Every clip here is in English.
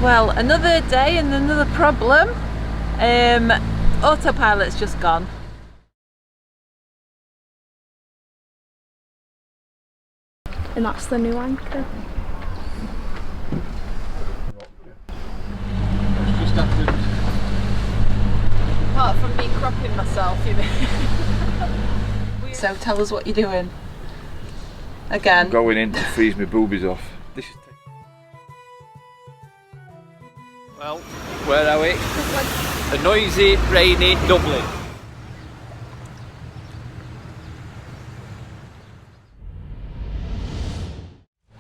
Well, another day and another problem. Autopilot's just gone. And that's the new anchor. Just happened. Apart from me cropping myself, you mean? So tell us what you're doing. Again. I'm going in to freeze my boobies off. This is well, where are we? A noisy, rainy Dublin.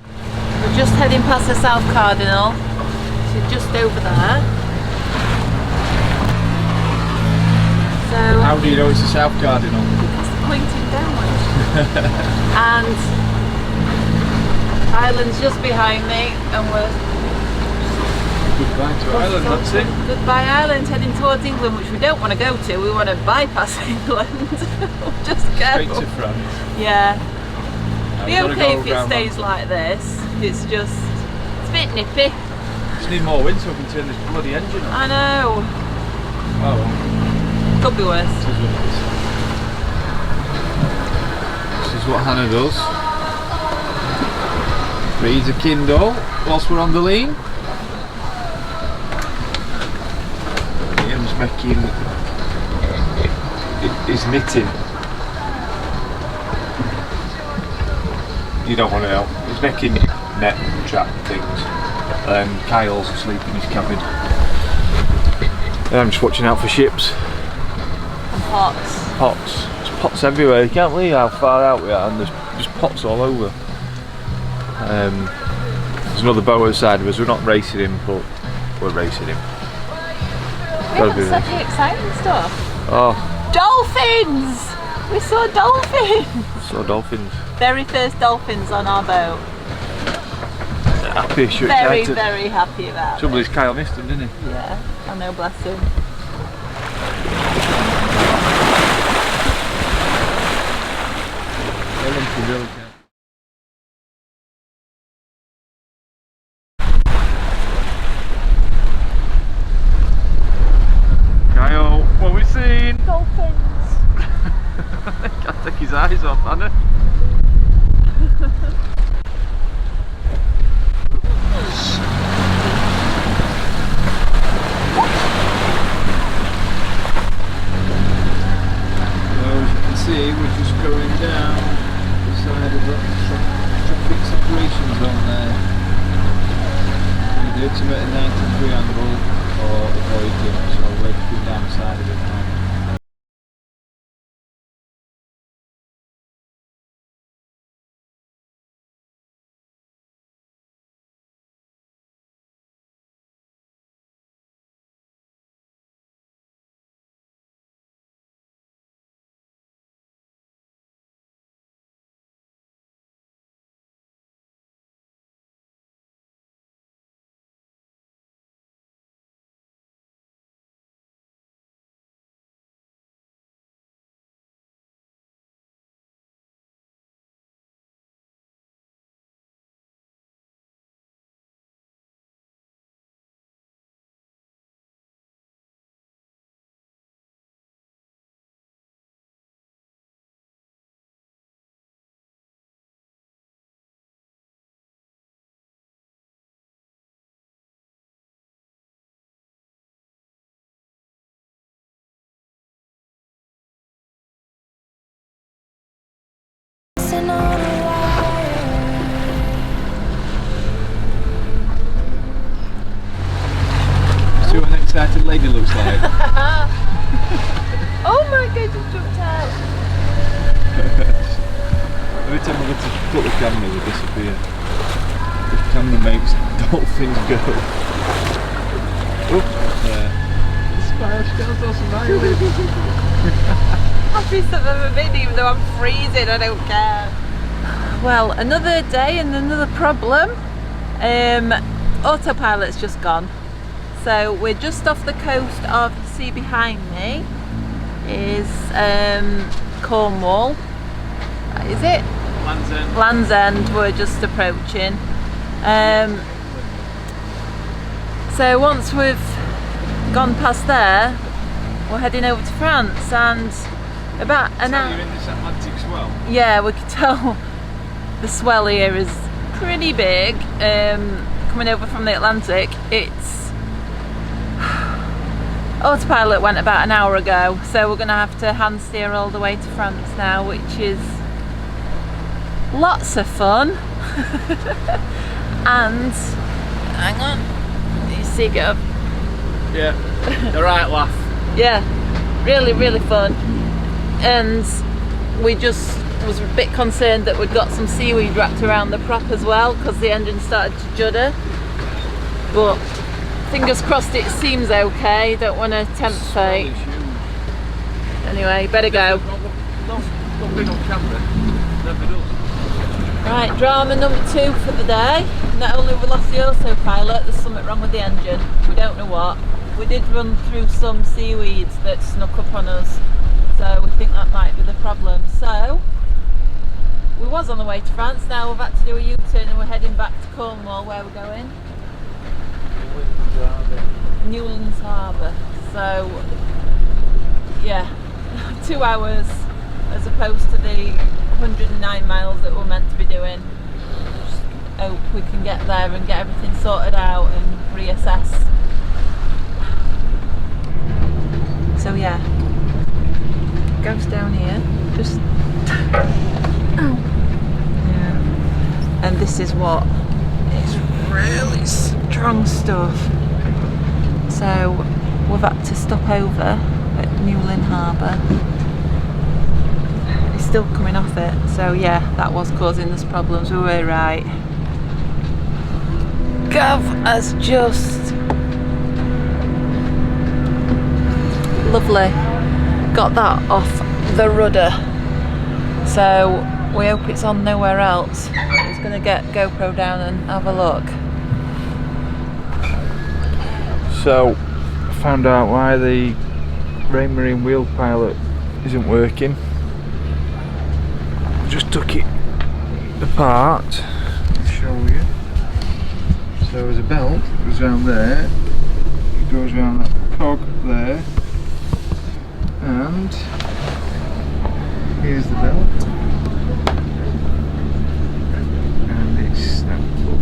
We're just heading past the South Cardinal. So just over there. So How do you know it's the South Cardinal? because they're pointing downwards. And Ireland's just behind me, and we're Goodbye to Ireland, that's it. goodbye Ireland, heading towards England, which we don't want to go to. We want to bypass England. We'll just go. Straight to France. Yeah. I've Be gotta okay go if it round stays Manchester. like this. It's just, it's a bit nippy. Just need more wind so I can turn this bloody engine on. I know. Oh well, Could be worse. this is what it is. This is what Hannah does. Reads a Kindle whilst we're on the lean. Liam's making his knitting. You don't want to know. He's making net trap things. Kyle's asleep in his cabin. I'm just watching out for ships. And pots. Pots. There's pots everywhere. You can't believe how far out we are, and there's just pots all over. There's another boat outside of us. We're not racing him, but we're racing him. Gotta be Such racing. exciting stuff. Oh, Dolphins! We saw dolphins! saw dolphins. Very first dolphins on our boat. Happy, sure Very, excited. very happy about Trouble it. is, Kyle missed him, didn't he? Yeah, I know, bless him. Kyle, what we seen? Dolphins! Can't take his eyes off, Hannah. Well, as you can see, we're just going down the side of that traffic separation zone there. Either to at a 93 angle or avoid them, so we're going down the side of it now. See what an excited lady looks like. Oh my god, you jumped out! Every time I go to put the camera, they disappear. The camera makes dolphins go. Oh, there. Spanish girls are smiling. Happiest I've ever been, even though I'm freezing, I don't care. Well, another day and another problem. Autopilot's just gone. So we're just off the coast of, you see behind me is Cornwall. Is it? Land's End. Land's End we're just approaching. So once we've gone past there, we're heading over to France, and about an hour. You're in this Atlantic swell. Yeah, we could tell the swell here is pretty big. Coming over from the Atlantic, it's Autopilot went about an hour ago, so we're going to have to hand steer all the way to France now, which is lots of fun. And hang on, you see, Gav? Yeah, the right laugh. Yeah, really fun. And we just was a bit concerned that we'd got some seaweed wrapped around the prop as well, because the engine started to judder. But fingers crossed it seems okay. Don't want to tempt fate. Anyway, better go. Don't bring on camera. Never does. Right, drama number 2 for the day. Not only have we lost the autopilot, there's something wrong with the engine. We don't know what. We did run through some seaweeds that snuck up on us, so we think that might be the problem. So we was on the way to France, now we've had to do a U-turn and we're heading back to Cornwall. Where we're going? Newlyn Harbour. So yeah, 2 hours as opposed to the 109 miles that we're meant to be doing. Just hope we can get there and get everything sorted out and reassess. So yeah, Gav's down here, just yeah. And this is what is really strong stuff. So we've had to stop over at Newlyn Harbour. It's still coming off it, so yeah, that was causing us problems. We were right. Gav has just lovely got that off the rudder, so we hope it's on nowhere else. He's going to get GoPro down and have a look. So, I found out why the Rain Marine wheel pilot isn't working. Just took it apart. I'll show you. So there's a belt that goes around there. It goes around that cog there. And here's the belt. And it's snapped up.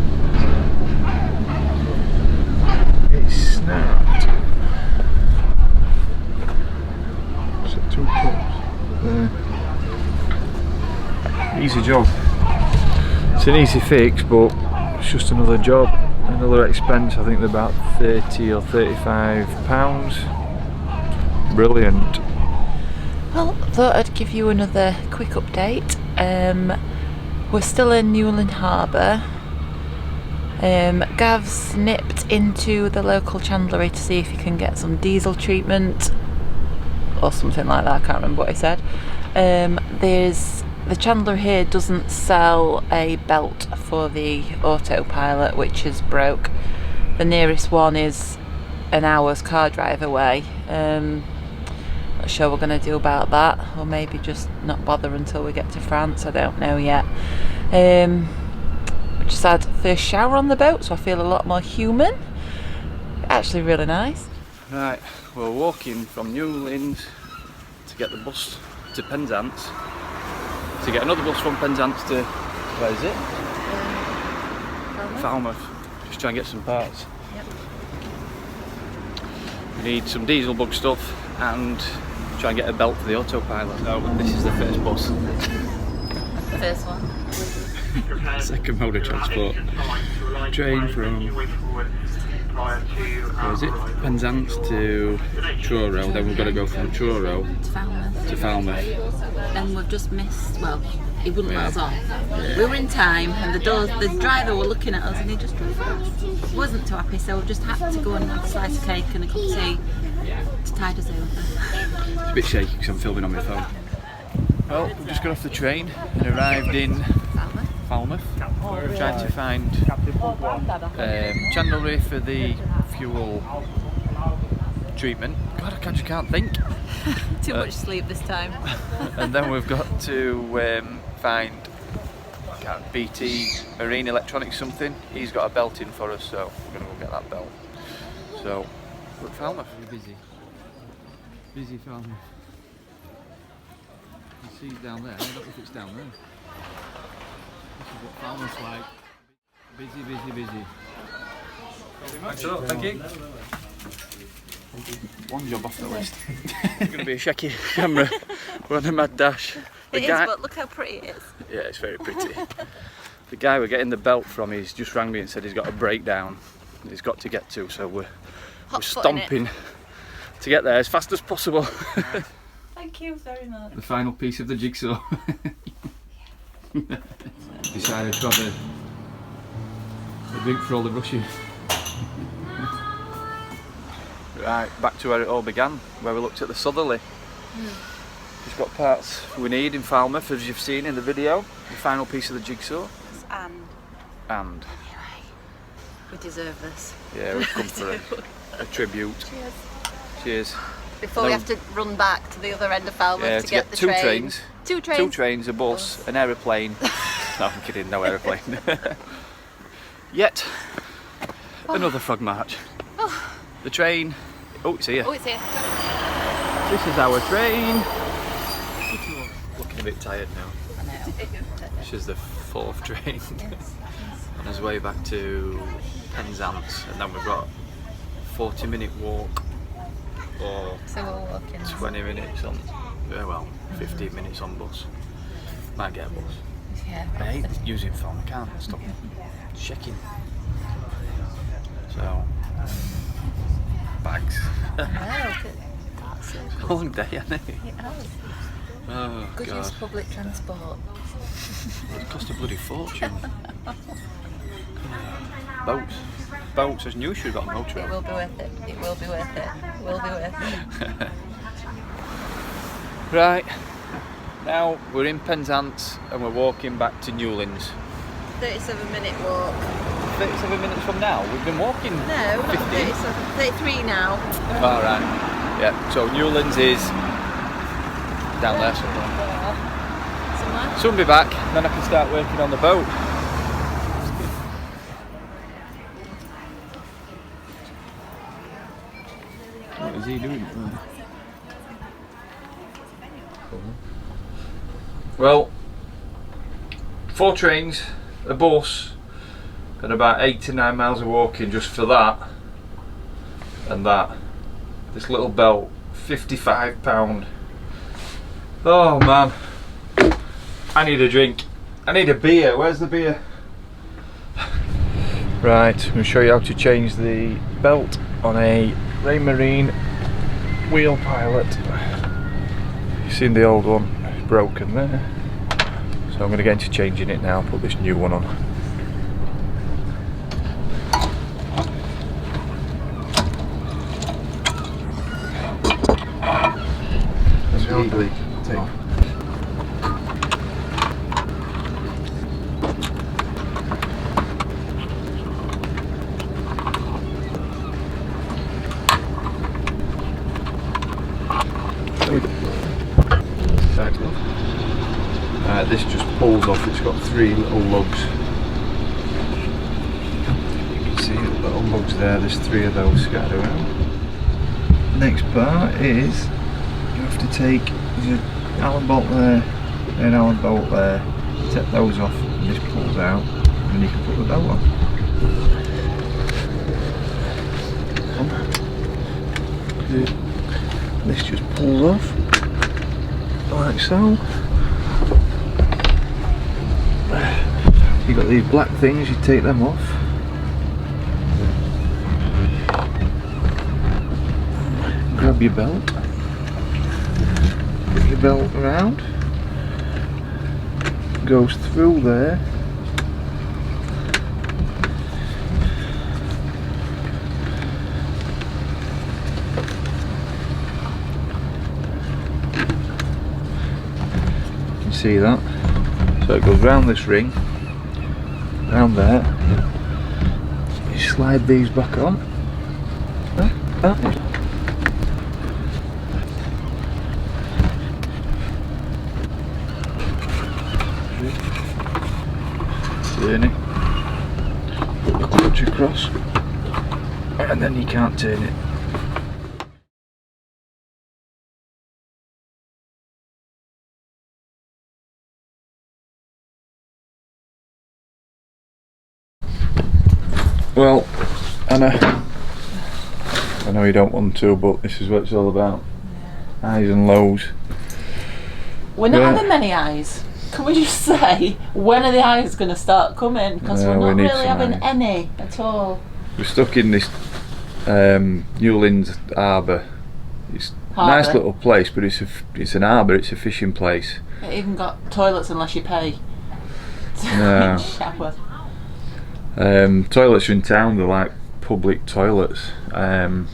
It's snapped. So 2 clips there. Easy job. It's an easy fix, but it's just another job, another expense. I think they're about £30 or £35. Brilliant. Well, I thought I'd give you another quick update. We're still in Newlyn Harbour. Gav's nipped into the local chandlery to see if he can get some diesel treatment or something like that. I can't remember what he said. The chandler here doesn't sell a belt for the autopilot, which is broke. The nearest one is an hour's car drive away. Not sure what we're going to do about that, or maybe just not bother until we get to France. I don't know yet. Just had first shower on the boat, so I feel a lot more human. Actually really nice. Right, we're walking from Newlyn to get the bus to Penzance, to get another bus from Penzance to, where is it? Falmouth. Just try and get some parts. Yep. We need some diesel bug stuff and try and get a belt for the autopilot. So this is the first bus. First one. Second mode of transport. Train from, where is it? Penzance to Truro, then we've got to go from Truro to Falmouth. Then we've just missed, well, he wouldn't let us on. We were in time and the driver were looking at us and he just drove fast. He wasn't too happy, so we've just had to go and have a slice of cake and a cup of tea to tide us over. It's a bit shaky because I'm filming on my phone. Well, we've just got off the train and arrived in Falmouth. We're trying to find chandlery for the fuel treatment. God, I just can't think. Too much sleep this time. And then we've got to find BT Marine Electronics something. He's got a belt in for us, so we're going to go get that belt. So, we're at Falmouth. Very busy. Busy Falmouth. You see down there, I don't know if it's down there. This is what Falmouth's like. Busy, busy, busy. Thank you. One job off the list. It's going to be a shaky camera. We're on a mad dash. It is, but look how pretty it is. Yeah, it's very pretty. The guy we're getting the belt from, he's just rang me and said he's got a breakdown he's got to get to, so we're stomping to get there as fast as possible. Thank you very much. The final piece of the jigsaw. Decided to have a drink for all the rushing. Right, back to where it all began, where we looked at the southerly. Just got parts we need in Falmouth, as you've seen in the video. The final piece of the jigsaw. And. Anyway, we deserve this. Yeah, we've come for a tribute. Cheers. Cheers. Before we have to run back to the other end of Falmouth to get the two train. trains. Two trains. Two trains, a bus, an aeroplane. No, I'm kidding, no aeroplane. Yet another frog march. The train. Oh, it's here. Oh, it's here. This is our train. Looking a bit tired now. I know. This is the 4th train. On his way back to Penzance, and then we've got a 40-minute walk or So we're walking. 20 minutes on, well, 15 minutes on bus. Might get a bus. Yeah. I hate using phone, I can't stop checking. So, bags. Long day, isn't it? It has. Oh, Good God. use of public transport. It cost a bloody fortune. Boats. Boats, as new should have got a motor. It will be worth it. It will be worth it. It will be worth it. Right, now we're in Penzance and we're walking back to Newlyn's. 37-minute walk. 37 minutes from now, we've been walking. No, not 15. 37. 33 now. Alright, yeah, so Newlyn's is down there somewhere. Somewhere. Soon be back, then I can start working on the boat. What is he doing? Well, 4 trains, a bus, and about 8 to 9 miles of walking just for that and that. This little belt, £55. Oh man, I need a drink. I need a beer. Where's the beer? Right, I'm going to show you how to change the belt on a Raymarine wheel pilot. You've seen the old one, it's broken there. So I'm going to get into changing it now, put this new one on. Legally take. This just pulls off, it's got 3 little lugs. You can see the little lugs there, there's 3 of those scattered around. Next part is you have to take, there's an Allen bolt there, an Allen bolt there, take those off and this pulls out and then you can put the belt on. This just pulls off, like so. You've got these black things, you take them off. Grab your belt. Put your belt around. Goes through there. You can see that. So it goes round this ring. Around there, you slide these back on. Turn it, put the clutch across, and then you can't turn it. Well, Anna, I know you don't want to, but this is what it's all about. Highs and lows. We're not having many eyes. Can we just say, when are the eyes going to start coming? Because we're not really having any at all. We're stuck in this Newlyn Harbour. It's a nice little place, but it's an harbour, it's a fishing place. It even got toilets unless you pay. No. Shower. Toilets are in town, they're like public toilets. So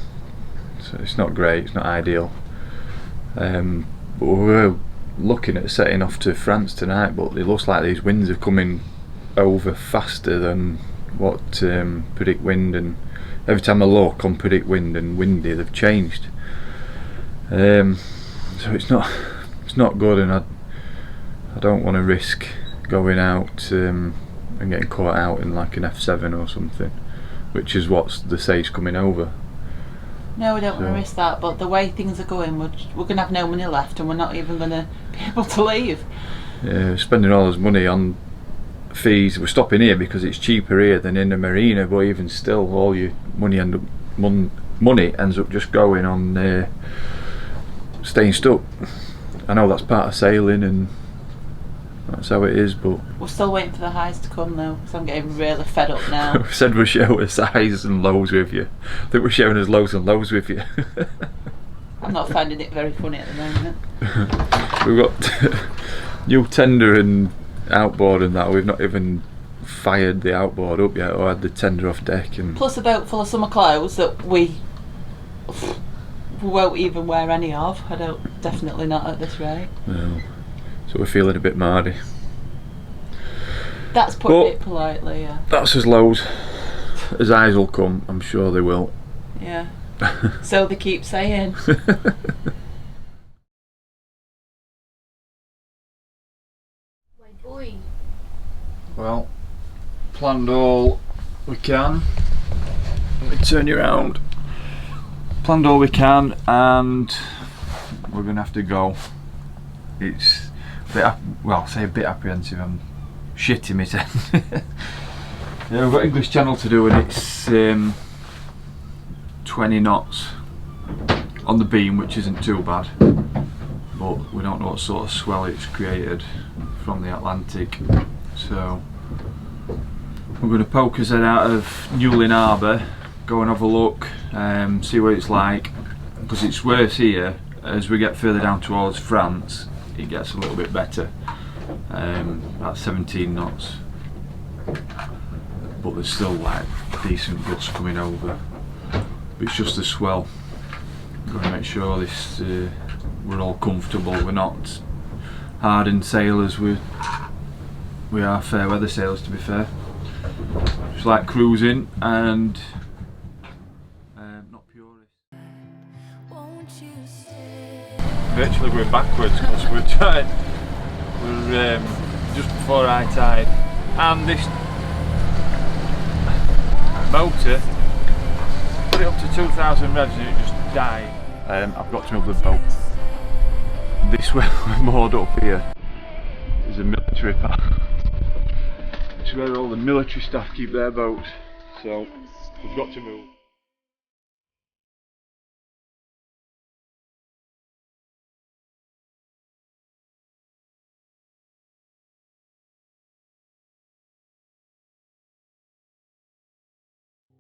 it's not great, it's not ideal. But we're looking at setting off to France tonight, but it looks like these winds are coming over faster than what predict wind, and every time I look on predict wind and windy they've changed. So it's not good, and I don't want to risk going out and getting caught out in like an F7 or something, which is what they say is coming over. No, we don't want to risk that, but the way things are going, we're going to have no money left, and we're not even going to be able to leave. Yeah, we're spending all this money on fees. We're stopping here because it's cheaper here than in the marina, but even still, all your money ends up just going on staying stuck. I know that's part of sailing, and that's how it is, but we're still waiting for the highs to come though, because I'm getting really fed up now. we said we're sharing us highs and lows with you. I think we're sharing us lows and lows with you. I'm not finding it very funny at the moment. We've got new tender and outboard and that. We've not even fired the outboard up yet or had the tender off deck. And plus a boat full of summer clothes that we won't even wear any of. Definitely not at this rate. No. So we're feeling a bit mardy. That's putting it politely, yeah. That's as lows as eyes will come, I'm sure they will. Yeah. So they keep saying. Well, planned all we can. Let me turn you around. Planned all we can, and we're gonna have to go. It's a bit apprehensive. I'm shitting myself. Yeah, we've got English Channel to do, and it's 20 knots on the beam, which isn't too bad, but we don't know what sort of swell it's created from the Atlantic. So we're going to poke us head out of Newlyn Harbour, go and have a look, see what it's like, because it's worse here. As we get further down towards France, it gets a little bit better, about 17 knots, but there's still like decent gusts coming over. But it's just the swell. We're going to make sure we're all comfortable. We're not hardened sailors, we are fair weather sailors, to be fair. Just like cruising and not purists. Virtually going backwards because we're just before high tide, and this motor put it up to 2,000 revs and it just died. I've got to move the boat. This way we're moored up here is a military park. It's where all the military staff keep their boats, so we've got to move.